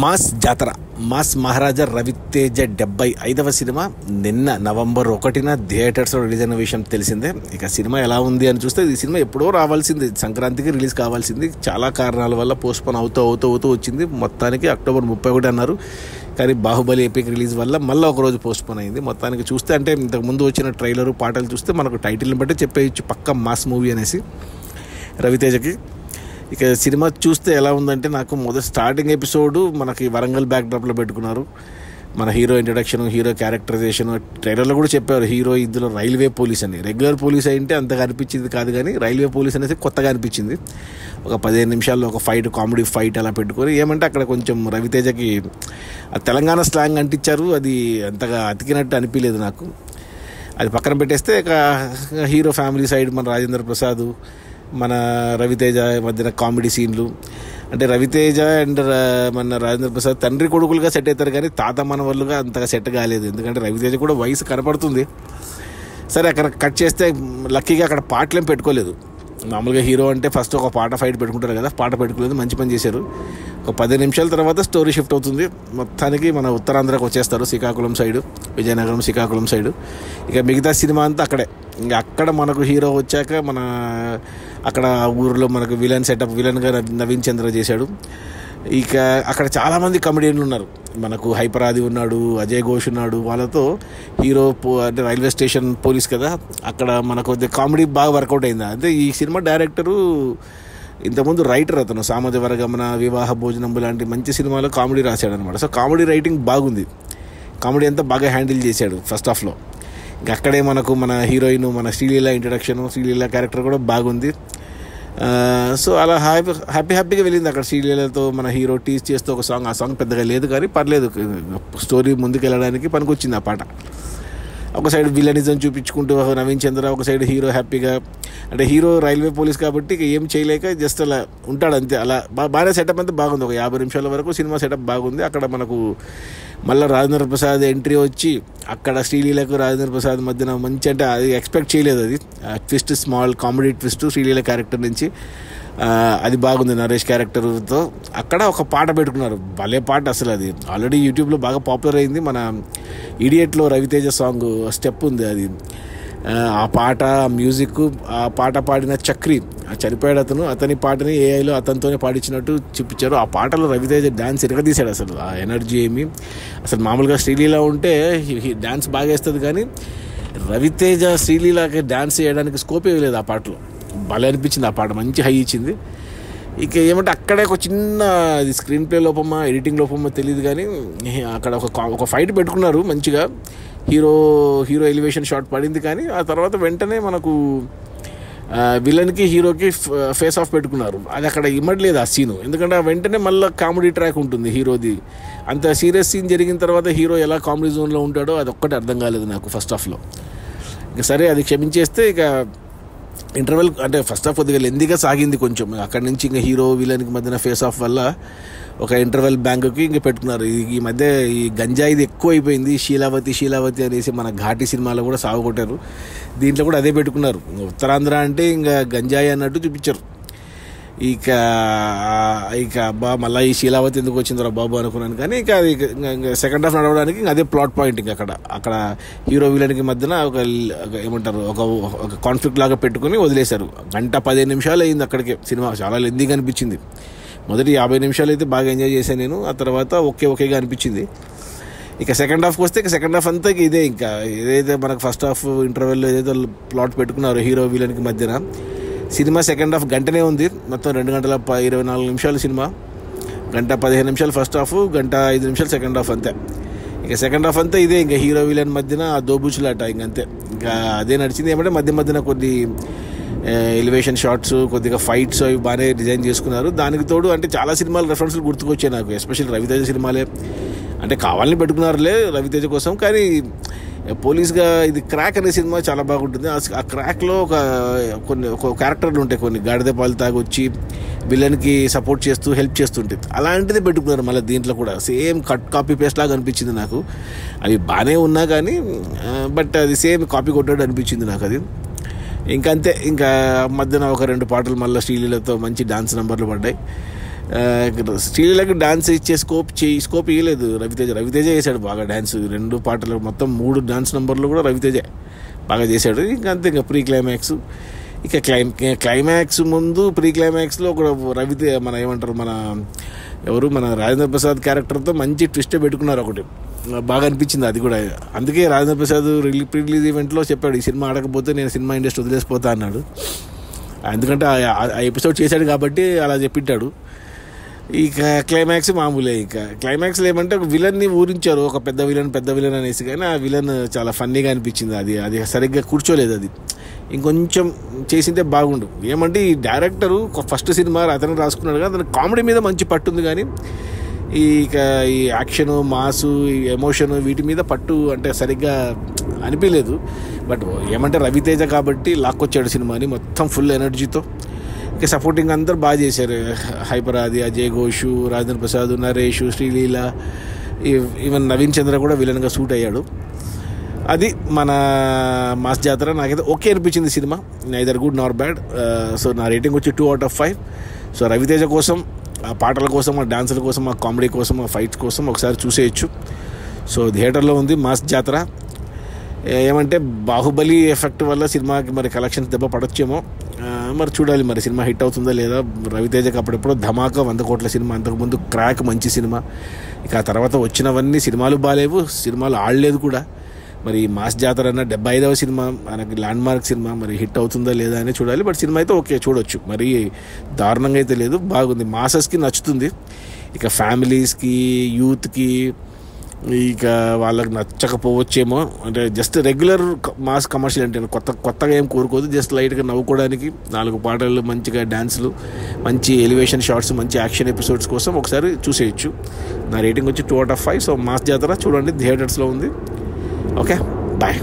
Mass జాతర mass మహారాజా Raviteja 75వ cinema నిన్న November 1న థియేటర్స్లో రిలీజ్ అయిన విషయం తెలిసిందే. ఇక సినిమా ఎలా ఉంది అని చూస్తే ఈ సినిమా ఎప్పుడో రావాల్సింది, సంక్రాంతికి రిలీజ్ కావాల్సింది. చాలా కారణాల వల్ల పోస్ట్పోన్ అవుతూ వచ్చింది. మొత్తానికి అక్టోబర్ 31 అన్నారు, కానీ బాహుబలి ఎపిక్ రిలీజ్ వల్ల మళ్ళీ ఒకరోజు పోస్ట్పోన్ అయింది. మొత్తానికి చూస్తే అంటే ఇంతకుముందు వచ్చిన ట్రైలరు పాటలు చూస్తే మనకు టైటిల్ని బట్టి చెప్పేయచ్చు పక్కా మాస్ మూవీ అనేసి రవితేజకి. ఇక సినిమా చూస్తే ఎలా ఉందంటే, నాకు మొదటి స్టార్టింగ్ ఎపిసోడు మనకి వరంగల్ బ్యాక్డ్రాప్లో పెట్టుకున్నారు. మన హీరో ఇంట్రడక్షన్, హీరో క్యారెక్టరైజేషన్ ట్రైలర్లో కూడా చెప్పారు హీరో ఇందులో రైల్వే పోలీస్ అని. రెగ్యులర్ పోలీస్ అయితే అంతగా అనిపించింది కాదు, కానీ రైల్వే పోలీస్ అనేది కొత్తగా అనిపించింది. ఒక 15 నిమిషాల్లో ఒక ఫైట్, కామెడీ ఫైట్ అలా పెట్టుకొని ఏమంటే అక్కడ కొంచెం రవితేజకి ఆ తెలంగాణ స్లాంగ్ అంటించారు. అది అంతగా అతికినట్టు అనిపించలేదు నాకు. అది పక్కన పెట్టేస్తే ఇక హీరో ఫ్యామిలీ సైడ్ మన రాజేంద్ర ప్రసాద్, మన రవితేజ మధ్యన కామెడీ సీన్లు, అంటే రవితేజ అండ్ మన రాజేంద్ర ప్రసాద్ తండ్రి కొడుకులుగా సెట్ అవుతారు, కానీ తాత మనవళ్ళుగా అంతగా సెట్ కాలేదు. ఎందుకంటే రవితేజ కూడా వయసు కనపడుతుంది. సరే అక్కడ కట్ చేస్తే లక్కీగా అక్కడ పాటలేం పెట్టుకోలేదు. మామూలుగా హీరో అంటే ఫస్ట్ ఒక పాట ఫైట్ పెట్టుకుంటారు కదా, పాట పెట్టుకోలేదు, మంచి పని చేశారు. ఒక 10 నిమిషాల తర్వాత స్టోరీ షిఫ్ట్ అవుతుంది. మొత్తానికి మన ఉత్తరాంధ్రకు వచ్చేస్తారు, శ్రీకాకుళం సైడు, విజయనగరం శ్రీకాకుళం సైడు. ఇక మిగతా సినిమా అంతా అక్కడే. ఇంకా అక్కడ మనకు హీరో వచ్చాక మన అక్కడ ఊరిలో మనకు విలన్గా నవీన్ చంద్ర చేశాడు. ఇక అక్కడ చాలామంది కమెడియన్లు ఉన్నారు. మనకు హైపరాది ఉన్నాడు, అజయ్ ఘోష్ ఉన్నాడు. వాళ్ళతో హీరో అంటే రైల్వే స్టేషన్ పోలీస్ కదా, అక్కడ మనకు కామెడీ బాగా వర్కౌట్ అయింది. అంటే ఈ సినిమా డైరెక్టరు ఇంతకుముందు రైటర్, అతను సామాజిక వర్గమన, వివాహ భోజనం లాంటి మంచి సినిమాలో కామెడీ రాశాడు అనమాట. సో కామెడీ రైటింగ్ బాగుంది, కామెడీ అంతా బాగా హ్యాండిల్ చేశాడు ఫస్ట్ హాఫ్లో. ఇంకా అక్కడే మనకు మన హీరోయిన్, మన శ్రీలీల ఇంట్రడక్షన్, శ్రీలీల క్యారెక్టర్ కూడా బాగుంది. సో అలా హ్యాపీగా వెళ్ళింది. అక్కడ శ్రీలీలతో మన హీరో టీజ్ చేస్తూ ఒక సాంగ్, ఆ సాంగ్ పెద్దగా లేదు కానీ పర్లేదు, స్టోరీ ముందుకు వెళ్ళడానికి పనికొచ్చింది ఆ పాట. ఒక సైడ్ విలనిజం చూపించుకుంటూ నవీన్ చంద్ర, ఒక సైడ్ హీరో హ్యాపీగా, అంటే హీరో రైల్వే పోలీస్ కాబట్టి ఇక ఏం చేయలేక జస్ట్ అలా ఉంటాడు అంతే. అలా బాగానే సెటప్ అంతా బాగుంది. ఒక 50 నిమిషాల వరకు సినిమా సెటప్ బాగుంది. అక్కడ మనకు మళ్ళీ రాజేంద్ర ప్రసాద్ ఎంట్రీ వచ్చి అక్కడ శ్రీలీలకు రాజేంద్ర ప్రసాద్ మధ్యన మంచి, అంటే అది ఎక్స్పెక్ట్ చేయలేదు. అది twist, small comedy twist Sreeleela character నుంచి, అది బాగుంది. నరేష్ క్యారెక్టర్తో అక్కడ ఒక పాట పెట్టుకున్నారు, భలే పాట అసలు. అది ఆల్రెడీ యూట్యూబ్లో బాగా పాపులర్ అయింది. మన ఇడియట్లో రవితేజ సాంగ్ స్టెప్ ఉంది, అది ఆ పాట, మ్యూజిక్, ఆ పాట పాడిన చక్రి, చనిపోయాడు అతను, అతని పాటని ఏఐలో అతనితోనే పాడించినట్టు చూపించారు. ఆ పాటలో రవితేజ డ్యాన్స్ ఎరగదీశాడు అసలు. ఆ ఎనర్జీ ఏమి అసలు, మామూలుగా శ్రీలీల ఉంటే డ్యాన్స్ బాగా వేస్తుంది, కానీ రవితేజ శ్రీలీలకి డ్యాన్స్ చేయడానికి స్కోప్ ఇవ్వలేదు ఆ పాటలో. భలే అనిపించింది ఆ పాట, మంచి హై ఇచ్చింది. ఇక ఏమంటే అక్కడే ఒక చిన్న స్క్రీన్ ప్లే లోపమా, ఎడిటింగ్ లోపమా తెలియదు, కానీ అక్కడ ఒక ఫైట్ పెట్టుకున్నారు మంచిగా. హీరో ఎలివేషన్ షాట్ పడింది, కానీ ఆ తర్వాత వెంటనే మనకు విలన్కి హీరోకి ఫేస్ ఆఫ్ పెట్టుకున్నారు. అది అక్కడ ఇమ్మడలేదు ఆ సీను, ఎందుకంటే వెంటనే మళ్ళీ కామెడీ ట్రాక్ ఉంటుంది హీరోది. అంత సీరియస్ సీన్ జరిగిన తర్వాత హీరో ఎలా కామెడీ జోన్లో ఉంటాడో అది ఒక్కటి అర్థం కాలేదు నాకు ఫస్ట్ హాఫ్లో. ఇక సరే అది క్షమించేస్తే, ఇక ఇంటర్వెల్ అంటే ఫస్ట్ హాఫ్ కొద్దిగా లెందీగా సాగింది కొంచెం. అక్కడి నుంచి ఇంకా హీరో విలన్కి మధ్యన ఫేస్ ఆఫ్ వల్ల ఒక ఇంటర్వెల్ బ్యాంకుకి ఇంక పెట్టుకున్నారు. ఈ మధ్య ఈ గంజాయిది ఎక్కువ అయిపోయింది, శీలావతి అనేసి మన ఘాటి సినిమాలో కూడా సాగుకొట్టారు. దీంట్లో కూడా అదే పెట్టుకున్నారు. ఉత్తరాంధ్ర అంటే ఇంకా గంజాయి అన్నట్టు చూపించారు. ఇక అబ్బా మళ్ళీ ఈ శీలావతి ఎందుకు వచ్చిందో బాబు అనుకున్నాను, కానీ ఇక అది సెకండ్ హాఫ్ నడవడానికి అదే ప్లాట్ పాయింట్. ఇంకా అక్కడ హీరో విలన్కి మధ్యన ఒక ఏమంటారు, ఒక కాన్ఫ్లిక్ట్ లాగా పెట్టుకుని వదిలేశారు. 1:15 నిమిషాలు అయింది అక్కడికే. సినిమా చాలా లెందీగా అనిపించింది. మొదటి 50 నిమిషాలు అయితే బాగా ఎంజాయ్ చేశాను నేను, ఆ తర్వాత ఓకేగా అనిపించింది. ఇక సెకండ్ హాఫ్కి వస్తే, ఇక సెకండ్ హాఫ్ అంతా ఇదే, ఇంకా ఏదైతే మనకు ఫస్ట్ హాఫ్ ఇంటర్వెల్లో ఏదైతే ప్లాట్ పెట్టుకున్నారో హీరో విలన్కి మధ్యన, సినిమా సెకండ్ హాఫ్ గంటనే ఉంది. మొత్తం 2 గంటల 24 నిమిషాలు సినిమా. 1:15 నిమిషాలు ఫస్ట్ హాఫ్, 1:05 సెకండ్ హాఫ్ అంతే. ఇక సెకండ్ హాఫ్ అంతా ఇదే, ఇంకా హీరో విలన్ మధ్యన ఆ దోబూచులాట ఇంకంతే. ఇంకా అదే నడిచింది. ఏమంటే మధ్యన కొన్ని ఎలివేషన్ షాట్స్, కొద్దిగా ఫైట్స్ అవి బాగానే డిజైన్ చేసుకున్నారు. దానికి తోడు అంటే చాలా సినిమాలు రెఫరెన్స్లు గుర్తుకొచ్చాయి నాకు, ఎస్పెషల్లీ రవితేజ సినిమాలే. అంటే కావాలని పెట్టుకున్నారులే రవితేజ కోసం, కానీ పోలీస్గా ఇది క్రాక్ అనే సినిమా చాలా బాగుంటుంది. ఆ క్రాక్లో ఒక క్యారెక్టర్లు ఉంటాయి, కొన్ని గాడిద పాలు తాగొచ్చి విలన్కి సపోర్ట్ చేస్తూ హెల్ప్ చేస్తుంటుంది. అలాంటిది పెట్టుకున్నారు మళ్ళీ దీంట్లో కూడా. సేమ్ కాపీ పేస్ట్ లాగా అనిపించింది నాకు. అవి బాగానే ఉన్నా కానీ బట్ అది సేమ్ కాపీ కొట్టాడు అనిపించింది నాకు అది. ఇంకంతే. ఇంకా మధ్యన ఒక 2 పాటలు మళ్ళీ శ్రీలీలతో మంచి డాన్స్ నెంబర్లు పడ్డాయి. శ్రీలీలకి డాన్స్ ఇచ్చే స్కోప్ ఇవ్వలేదు రవితేజ చేశాడు బాగా డ్యాన్స్. 2 పాటలు మొత్తం 3 డాన్స్ నెంబర్లు కూడా రవితేజ బాగా చేశాడు. ఇంకా అంతే, ఇంకా ప్రీ క్లైమాక్స్, ఇక క్లైమాక్స్ ముందు ప్రీ క్లైమాక్స్లో ఒక మన ఏమంటారు మన రాజేంద్ర ప్రసాద్ క్యారెక్టర్తో మంచి ట్విస్ట్ పెట్టుకున్నారు ఒకటి, బాగా అనిపించింది అది కూడా. అందుకే రాజేంద్ర ప్రసాద్ ప్రీ రిలీజ్ ఈవెంట్లో చెప్పాడు, ఈ సినిమా ఆడకపోతే నేను సినిమా ఇండస్ట్రీ వదిలేసిపోతా అన్నాడు. ఎందుకంటే ఆ ఎపిసోడ్ చేశాడు కాబట్టి అలా చెప్పింటాడు. ఇక క్లైమాక్స్ మామూలే. ఇక క్లైమాక్స్లో ఏమంటే ఒక విలన్ని ఊరించారు, ఒక పెద్ద విలన్ అనేసి, కానీ ఆ విలన్ చాలా ఫన్నీగా అనిపించింది. అది సరిగ్గా కూర్చోలేదు. అది ఇంకొంచెం చేసిందే బాగుండు. ఏమంటే ఈ డైరెక్టరు ఫస్ట్ సినిమా అతను రాసుకున్నాడు కదా, అతను కామెడీ మీద మంచి పట్టుంది, కానీ ఈ యాక్షను, మాసు, ఈ ఎమోషన్ వీటి మీద పట్టు అంటే సరిగ్గా అనిపించలేదు. బట్ ఏమంటే రవితేజ కాబట్టి లాక్కొచ్చాడు సినిమాని మొత్తం ఫుల్ ఎనర్జీతో. ఇక సపోర్టింగ్ అందరూ బాగా చేశారు. హైపర్ ఆది, అజయ్ ఘోష్, రాజేంద్ర ప్రసాద్, నరేష్, శ్రీలీల, ఈవెన్ నవీన్ చంద్ర కూడా విలన్గా సూట్ అయ్యాడు. అది మన మాస్ జాతర. నాకైతే ఓకే అనిపించింది సినిమా, నైదర్ గుడ్ నార్ బ్యాడ్. సో నా రేటింగ్ వచ్చి 2/5. సో రవితేజ కోసం, ఆ పాటల కోసం, ఆ డాన్సుల కోసం, ఆ కామెడీ కోసం, ఆ ఫైట్స్ కోసం ఒకసారి చూసేయచ్చు. సో థియేటర్లో ఉంది మాస్ జాతర. ఏమంటే బాహుబలి ఎఫెక్ట్ వల్ల సినిమాకి మరి కలెక్షన్స్ దెబ్బ పడొచ్చేమో, మరి చూడాలి మరి సినిమా హిట్ అవుతుందా లేదా. రవితేజకి అప్పుడెప్పుడో ధమాకా 100 కోట్ల సినిమా, అంతకుముందు క్రాక్ మంచి సినిమా, ఇక ఆ తర్వాత వచ్చినవన్నీ సినిమాలు బాగాలేవు, సినిమాలు ఆడలేదు కూడా. మరి మాస్ జాతర అన్న 75వ సినిమా, మనకి ల్యాండ్ మార్క్ సినిమా, మరి హిట్ అవుతుందా లేదా అని చూడాలి. బట్ సినిమా అయితే ఓకే, చూడొచ్చు, మరి దారుణంగా అయితే లేదు, బాగుంది, మాసెస్కి నచ్చుతుంది. ఇక ఫ్యామిలీస్కి, యూత్కి ఇక వాళ్ళకి నచ్చకపోవచ్చేమో. అంటే జస్ట్ రెగ్యులర్ మాస్ కమర్షియల్ అంటే కొత్తగా ఏం కోరుకోదు, జస్ట్ లైట్గా నవ్వుకోవడానికి 4 పాటలు, మంచిగా డ్యాన్సులు, మంచి ఎలివేషన్ షాట్స్, మంచి యాక్షన్ ఎపిసోడ్స్ కోసం ఒకసారి చూసేయచ్చు. నా రేటింగ్ వచ్చి 2/5. సో మాస్ జాతర చూడండి, థియేటర్స్లో ఉంది. Okay, bye.